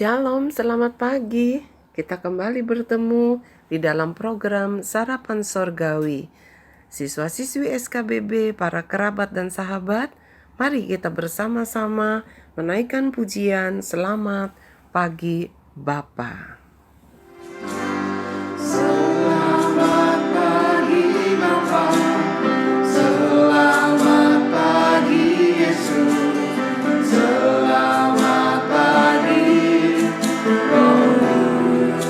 Shalom, selamat pagi. Kita kembali bertemu di dalam program Sarapan Sorgawi. Siswa-siswi SKBB, para kerabat dan sahabat, mari kita bersama-sama menaikkan pujian Selamat Pagi Bapa. Selamat pagi Bapa, selamat pagi Yesus, selamat pagi Roh Kudus.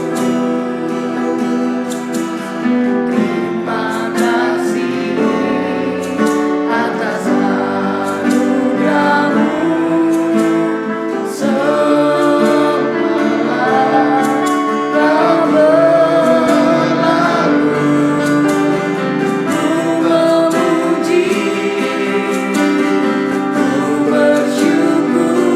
Terima kasih atas anugerah-Mu, semalam Kau berlalu. Ku memuji, ku bersyukur,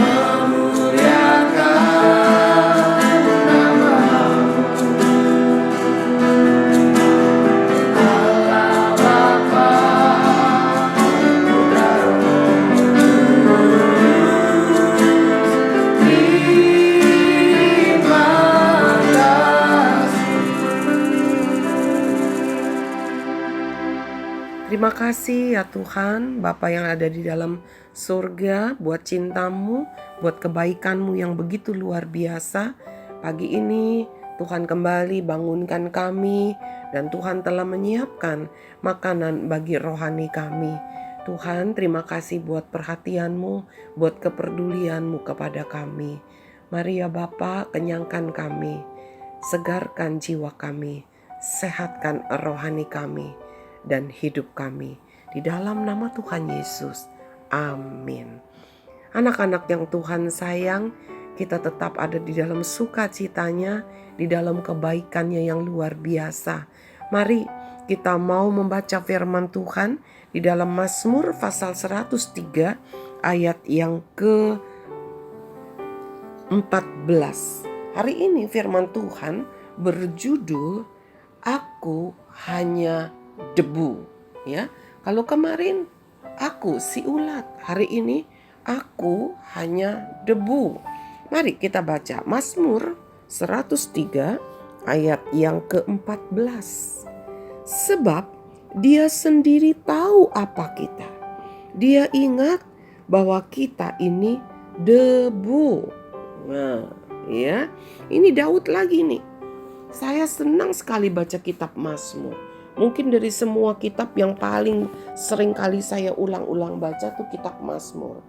memuliakan nama-Mu. Allah Bapa, Putra Roh Kudus, terima kasih. Terima kasih ya Tuhan, Bapa yang ada di dalam surga, buat cinta-Mu, buat kebaikan-Mu yang begitu luar biasa. Pagi ini Tuhan kembali bangunkan kami, dan Tuhan telah menyiapkan makanan bagi rohani kami. Tuhan, terima kasih buat perhatian-Mu, buat kepedulian-Mu kepada kami. Mari ya Bapa, kenyangkan kami, segarkan jiwa kami, sehatkan rohani kami dan hidup kami. Di dalam nama Tuhan Yesus. Amin. Anak-anak yang Tuhan sayang, kita tetap ada di dalam sukacitanya, di dalam kebaikannya yang luar biasa. Mari kita mau membaca firman Tuhan di dalam Mazmur pasal 103 ayat yang ke-14. Hari ini firman Tuhan berjudul Aku Hanya Debu, ya. Kalau kemarin aku si ulat, hari ini aku hanya debu. Mari kita baca Mazmur 103 ayat yang ke-14. Sebab Dia sendiri tahu apa kita. Dia ingat bahwa kita ini debu. Nah, ya. Ini Daud lagi nih. Saya senang sekali baca kitab Mazmur. Mungkin dari semua kitab yang paling sering kali saya ulang-ulang baca tuh kitab Mazmur.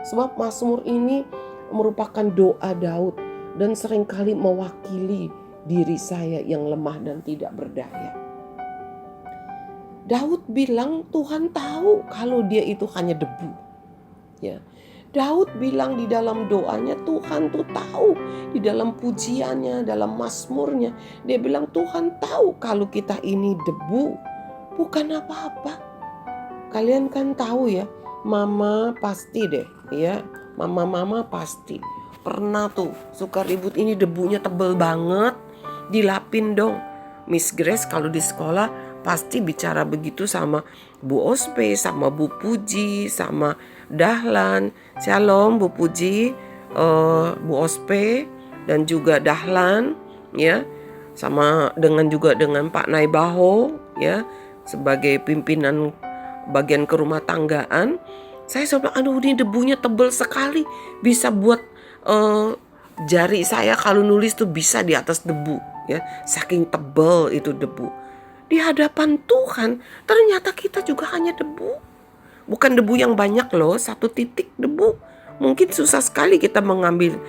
Sebab Mazmur ini merupakan doa Daud dan seringkali mewakili diri saya yang lemah dan tidak berdaya. Daud bilang Tuhan tahu kalau dia itu hanya debu. Ya. Daud bilang di dalam doanya, Tuhan tuh tahu. Di dalam pujiannya, dalam mazmurnya, dia bilang Tuhan tahu kalau kita ini debu, bukan apa-apa. Kalian kan tahu ya, mama pasti deh ya, mama pasti pernah tuh suka ribut, ini debunya tebel banget, dilapin dong. Miss Grace kalau di sekolah pasti bicara begitu sama Bu Ospe, sama Bu Puji, sama Dahlan. Shalom Bu Puji, Bu Ospe dan juga Dahlan, ya, sama juga dengan Pak Naibaho, ya, sebagai pimpinan bagian kerumah tanggaan. Saya bilang, aduh ini debunya tebel sekali, bisa buat jari saya kalau nulis tuh bisa di atas debu, ya, saking tebel itu debu. Di hadapan Tuhan ternyata kita juga hanya debu. Bukan debu yang banyak loh, 1 titik debu. Mungkin susah sekali kita mengambil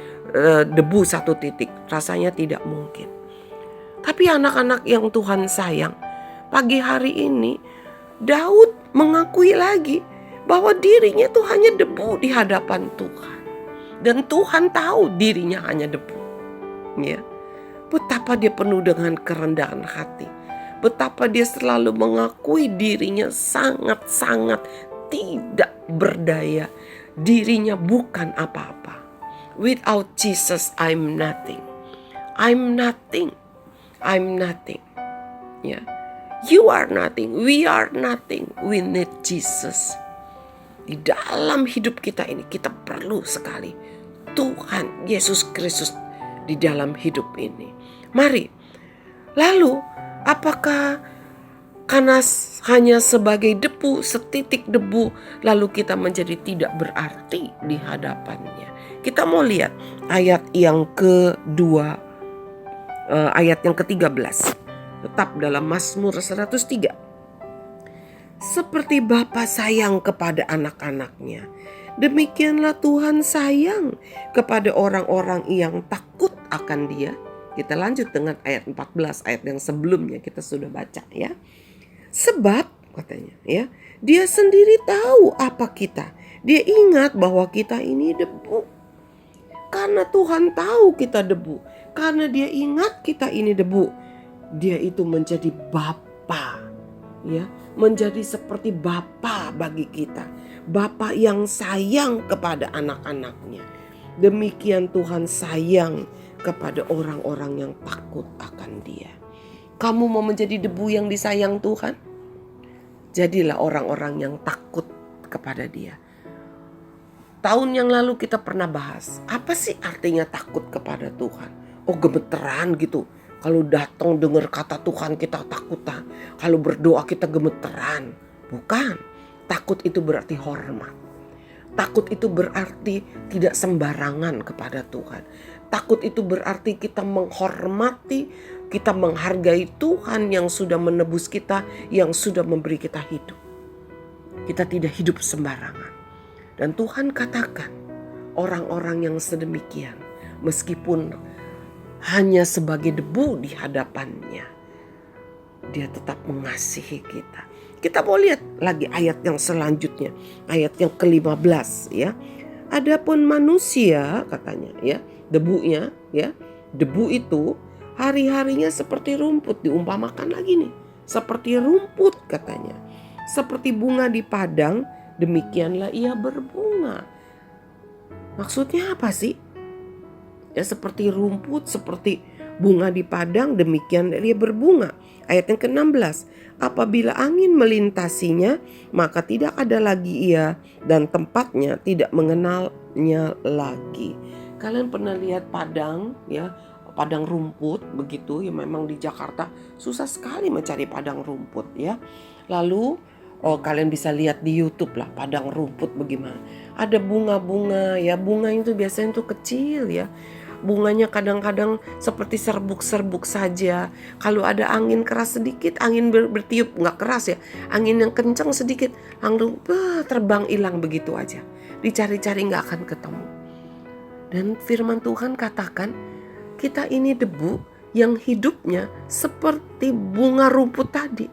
debu 1 titik. Rasanya tidak mungkin. Tapi anak-anak yang Tuhan sayang, pagi hari ini Daud mengakui lagi bahwa dirinya tuh hanya debu di hadapan Tuhan. Dan Tuhan tahu dirinya hanya debu. Ya. Betapa dia penuh dengan kerendahan hati. Betapa dia selalu mengakui dirinya sangat-sangat tidak berdaya. Dirinya bukan apa-apa. Without Jesus, I'm nothing. I'm nothing. I'm nothing. Ya. You are nothing. We are nothing. We need Jesus. Di dalam hidup kita ini kita perlu sekali Tuhan Yesus Kristus di dalam hidup ini. Mari, lalu apakah karena hanya sebagai debu, setitik debu, lalu kita menjadi tidak berarti di hadapannya? Kita mau lihat ayat yang kedua, ayat yang ke-13. Tetap dalam Mazmur 103. Seperti Bapa sayang kepada anak-anaknya, demikianlah Tuhan sayang kepada orang-orang yang takut akan Dia. Kita lanjut dengan ayat 14, ayat yang sebelumnya kita sudah baca ya. Sebab katanya ya, Dia sendiri tahu apa kita. Dia ingat bahwa kita ini debu. Karena Tuhan tahu kita debu, karena Dia ingat kita ini debu, Dia itu menjadi Bapa, ya, menjadi seperti Bapa bagi kita, Bapa yang sayang kepada anak-anaknya. Demikian Tuhan sayang kepada orang-orang yang takut akan Dia. Kamu mau menjadi debu yang disayang Tuhan? Jadilah orang-orang yang takut kepada Dia. Tahun yang lalu kita pernah bahas, apa sih artinya takut kepada Tuhan? Oh, gemeteran gitu. Kalau datang dengar kata Tuhan kita takutan. Kalau berdoa kita gemeteran. Bukan. Takut itu berarti hormat. Takut itu berarti tidak sembarangan kepada Tuhan. Takut itu berarti kita menghormati, kita menghargai Tuhan yang sudah menebus kita, yang sudah memberi kita hidup. Kita tidak hidup sembarangan. Dan Tuhan katakan, orang-orang yang sedemikian, meskipun hanya sebagai debu di hadapannya, Dia tetap mengasihi kita. Kita mau lihat lagi ayat yang selanjutnya, ayat yang ke-15 ya. Adapun manusia katanya ya, debunya ya, debu itu hari-harinya seperti rumput, diumpamakan lagi nih, seperti rumput katanya. Seperti bunga di padang, demikianlah ia berbunga. Maksudnya apa sih? Ya, seperti rumput, seperti bunga di padang, demikian dia berbunga. Ayat yang ke-16. Apabila angin melintasinya, maka tidak ada lagi ia, dan tempatnya tidak mengenalnya lagi. Kalian pernah lihat padang ya, padang rumput begitu ya, memang di Jakarta susah sekali mencari padang rumput ya. Lalu kalian bisa lihat di YouTube lah padang rumput bagaimana. Ada bunga-bunga ya, bunga itu biasanya itu kecil ya. Bunganya kadang-kadang seperti serbuk-serbuk saja. Kalau ada angin keras sedikit, angin bertiup nggak keras ya, angin yang kencang sedikit, langsung terbang hilang begitu aja. Dicari-cari nggak akan ketemu. Dan firman Tuhan katakan, kita ini debu yang hidupnya seperti bunga rumput tadi.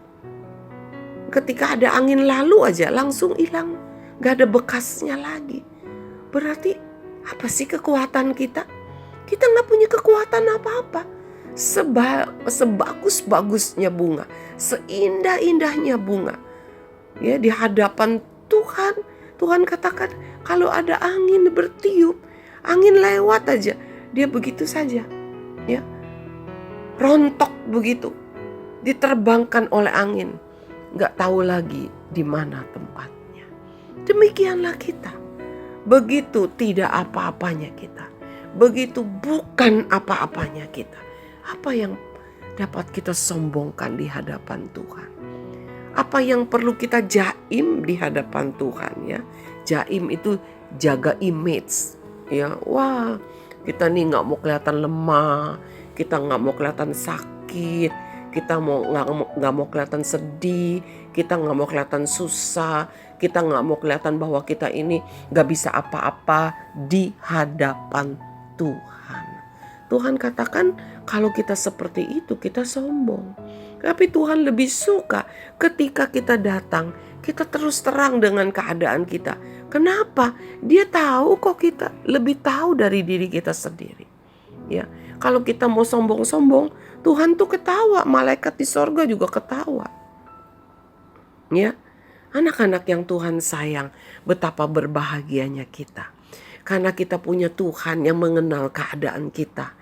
Ketika ada angin lalu aja langsung hilang, gak ada bekasnya lagi. Berarti apa sih kekuatan kita? Kita gak punya kekuatan apa-apa. Sebagus-bagusnya bunga, seindah-indahnya bunga, ya, di hadapan Tuhan. Tuhan katakan kalau ada angin bertiup, angin lewat aja, dia begitu saja ya, rontok begitu, diterbangkan oleh angin. Gak tahu lagi di mana tempatnya. Demikianlah kita. Begitu tidak apa-apanya kita. Begitu bukan apa-apanya kita. Apa yang dapat kita sombongkan di hadapan Tuhan? Apa yang perlu kita jaim di hadapan Tuhan ya? Jaim itu jaga image ya. Wah, kita nih gak mau kelihatan lemah, kita gak mau kelihatan sakit, kita nggak mau kelihatan sedih, kita nggak mau kelihatan susah, kita nggak mau kelihatan bahwa kita ini nggak bisa apa-apa di hadapan Tuhan. Tuhan katakan kalau kita seperti itu kita sombong. Tapi Tuhan lebih suka ketika kita datang, kita terus terang dengan keadaan kita. Kenapa? Dia tahu kok, kita lebih tahu dari diri kita sendiri. Ya, kalau kita mau sombong-sombong, Tuhan tuh ketawa, malaikat di sorga juga ketawa. Ya, anak-anak yang Tuhan sayang, betapa berbahagianya kita. Karena kita punya Tuhan yang mengenal keadaan kita.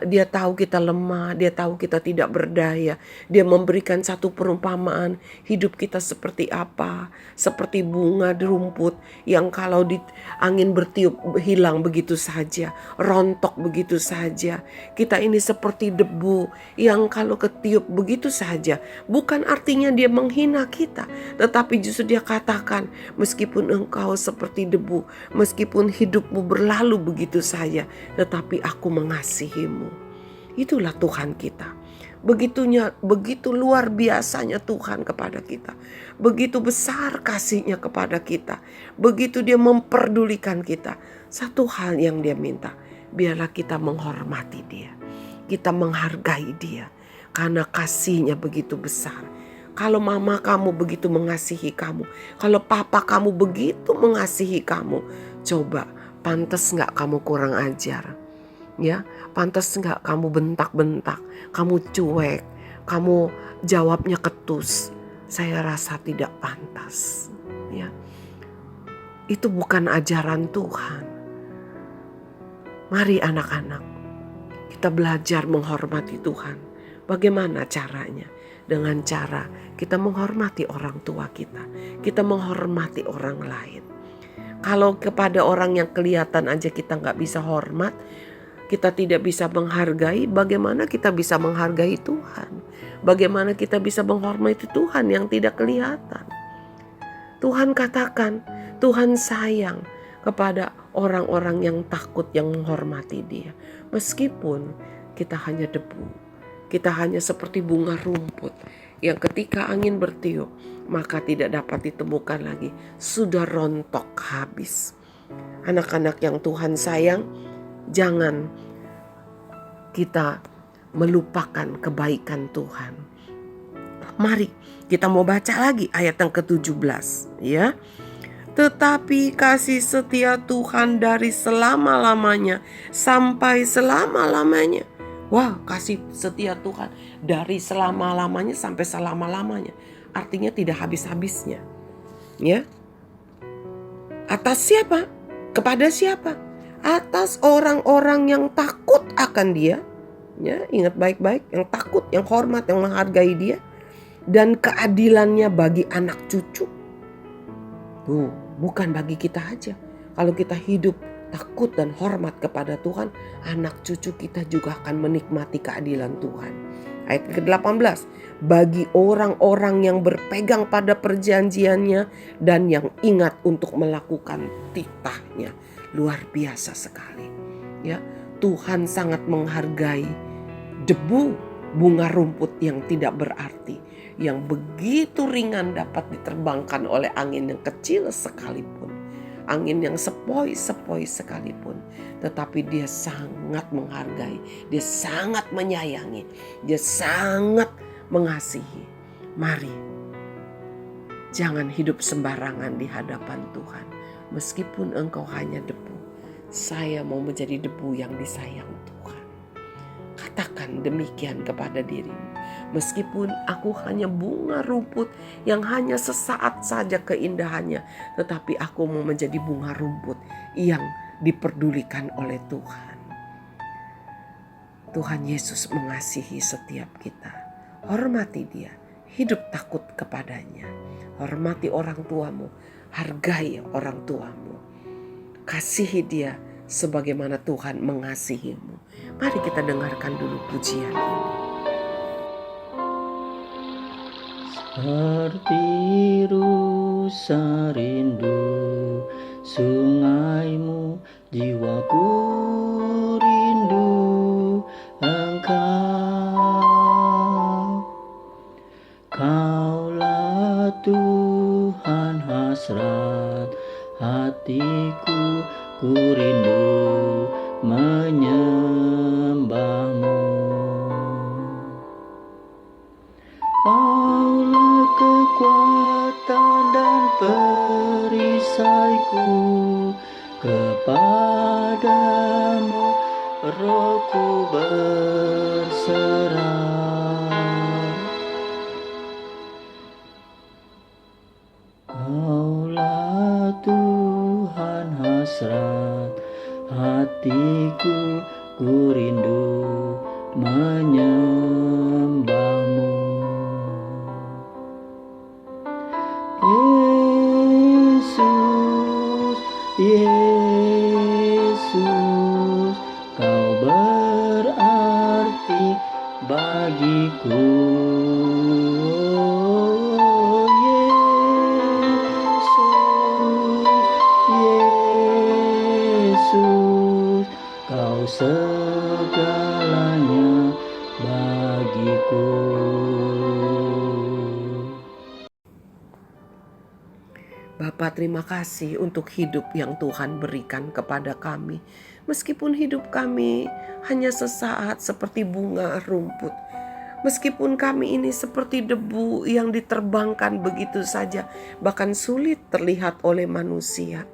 Dia tahu kita lemah, dia tahu kita tidak berdaya. Dia memberikan satu perumpamaan, hidup kita seperti apa? Seperti bunga di rumput yang kalau di angin bertiup hilang begitu saja, rontok begitu saja. Kita ini seperti debu yang kalau ketiup begitu saja. Bukan artinya dia menghina kita, tetapi justru dia katakan, meskipun engkau seperti debu, meskipun hidupmu berlalu begitu saja, tetapi aku mengasihimu. Itulah Tuhan kita. Begitu luar biasanya Tuhan kepada kita. Begitu besar kasihnya kepada kita. Begitu dia memperdulikan kita. Satu hal yang dia minta, biarlah kita menghormati dia. Kita menghargai dia. Karena kasihnya begitu besar. Kalau mama kamu begitu mengasihi kamu, kalau papa kamu begitu mengasihi kamu, coba, pantas gak kamu kurang ajar? Ya, pantas nggak kamu bentak-bentak, kamu cuek, kamu jawabnya ketus? Saya rasa tidak pantas. Ya, itu bukan ajaran Tuhan. Mari anak-anak, kita belajar menghormati Tuhan. Bagaimana caranya? Dengan cara kita menghormati orang tua kita, kita menghormati orang lain. Kalau kepada orang yang kelihatan aja kita nggak bisa hormat, kita tidak bisa menghargai, bagaimana kita bisa menghargai Tuhan? Bagaimana kita bisa menghormati Tuhan yang tidak kelihatan? Tuhan katakan, Tuhan sayang kepada orang-orang yang takut, yang menghormati Dia. Meskipun kita hanya debu, kita hanya seperti bunga rumput yang ketika angin bertiup, maka tidak dapat ditemukan lagi, sudah rontok habis. Anak-anak yang Tuhan sayang, jangan kita melupakan kebaikan Tuhan. Mari kita mau baca lagi ayat yang ke-17 ya. Tetapi kasih setia Tuhan dari selama-lamanya sampai selama-lamanya. Wah, kasih setia Tuhan dari selama-lamanya sampai selama-lamanya. Artinya tidak habis-habisnya. Ya. Atas siapa? Kepada siapa? Atas orang-orang yang takut akan Dia. Ya, ingat baik-baik, yang takut, yang hormat, yang menghargai Dia, dan keadilannya bagi anak cucu. Bukan bagi kita aja. Kalau kita hidup takut dan hormat kepada Tuhan, anak cucu kita juga akan menikmati keadilan Tuhan. Ayat ke-18, bagi orang-orang yang berpegang pada perjanjiannya dan yang ingat untuk melakukan titahnya. Luar biasa sekali. Ya, Tuhan sangat menghargai debu, bunga rumput yang tidak berarti, yang begitu ringan dapat diterbangkan oleh angin yang kecil sekalipun, angin yang sepoi-sepoi sekalipun, tetapi Dia sangat menghargai, Dia sangat menyayangi, Dia sangat mengasihi. Mari, jangan hidup sembarangan di hadapan Tuhan. Meskipun engkau hanya debu, saya mau menjadi debu yang disayang Tuhan. Katakan demikian kepada dirimu. Meskipun aku hanya bunga rumput yang hanya sesaat saja keindahannya, tetapi aku mau menjadi bunga rumput yang diperdulikan oleh Tuhan. Tuhan Yesus mengasihi setiap kita. Hormati Dia, hidup takut kepadanya. Hormati orang tuamu, hargai orang tuamu. Kasihi Dia sebagaimana Tuhan mengasihimu. Mari kita dengarkan dulu pujian ini. Seperti rusa rindu sungaimu, jiwaku rindu Engkau. Kaulah Tuhan hasrat hatiku, ku rindu menyembahmu. Kaulah kekuatan dan perisaiku, kepadamu rohku berserah. Kaulah Tuhan hasrat hatiku, ku rindu bagiku. Yesus, Kau segalanya bagiku. Bapa, terima kasih untuk hidup yang Tuhan berikan kepada kami. Meskipun hidup kami hanya sesaat seperti bunga rumput. Meskipun kami ini seperti debu yang diterbangkan begitu saja, bahkan sulit terlihat oleh manusia.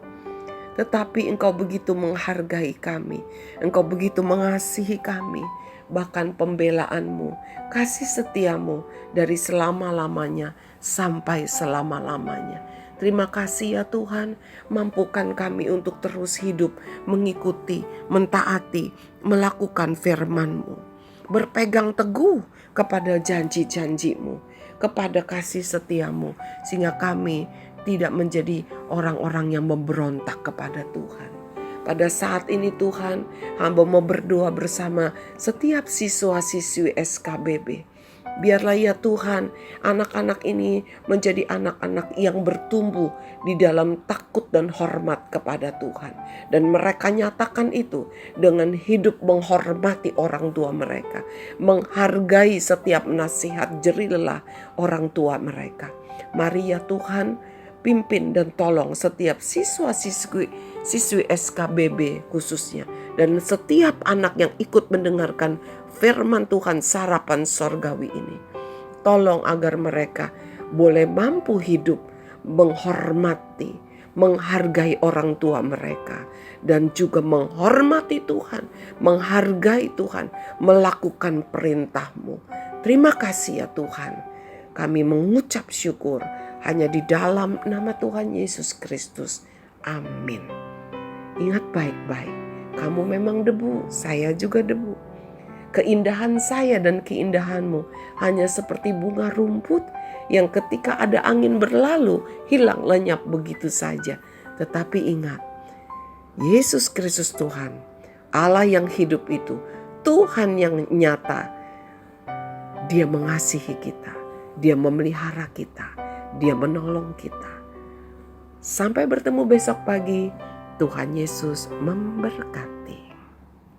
Tetapi Engkau begitu menghargai kami, Engkau begitu mengasihi kami. Bahkan pembelaanmu, kasih setiamu dari selama-lamanya sampai selama-lamanya. Terima kasih ya Tuhan, mampukan kami untuk terus hidup, mengikuti, mentaati, melakukan firman-Mu. Berpegang teguh kepada janji-janji-Mu, kepada kasih setiamu, sehingga kami tidak menjadi orang-orang yang memberontak kepada Tuhan. Pada saat ini Tuhan, hamba mau berdoa bersama setiap siswa-siswi SKBB. Biarlah ya Tuhan, anak-anak ini menjadi anak-anak yang bertumbuh di dalam takut dan hormat kepada Tuhan. Dan mereka nyatakan itu dengan hidup menghormati orang tua mereka, menghargai setiap nasihat jerilah orang tua mereka. Mari ya Tuhan, pimpin dan tolong setiap siswi SKBB khususnya, dan setiap anak yang ikut mendengarkan firman Tuhan sarapan sorgawi ini. Tolong agar mereka boleh mampu hidup menghormati, menghargai orang tua mereka, dan juga menghormati Tuhan, menghargai Tuhan, melakukan perintah-Mu. Terima kasih ya Tuhan. Kami mengucap syukur hanya di dalam nama Tuhan Yesus Kristus. Amin. Ingat baik-baik, kamu memang debu, saya juga debu. Keindahan saya dan keindahanmu hanya seperti bunga rumput yang ketika ada angin berlalu hilang lenyap begitu saja. Tetapi ingat, Yesus Kristus Tuhan, Allah yang hidup itu, Tuhan yang nyata. Dia mengasihi kita, Dia memelihara kita, Dia menolong kita. Sampai bertemu besok pagi, Tuhan Yesus memberkati.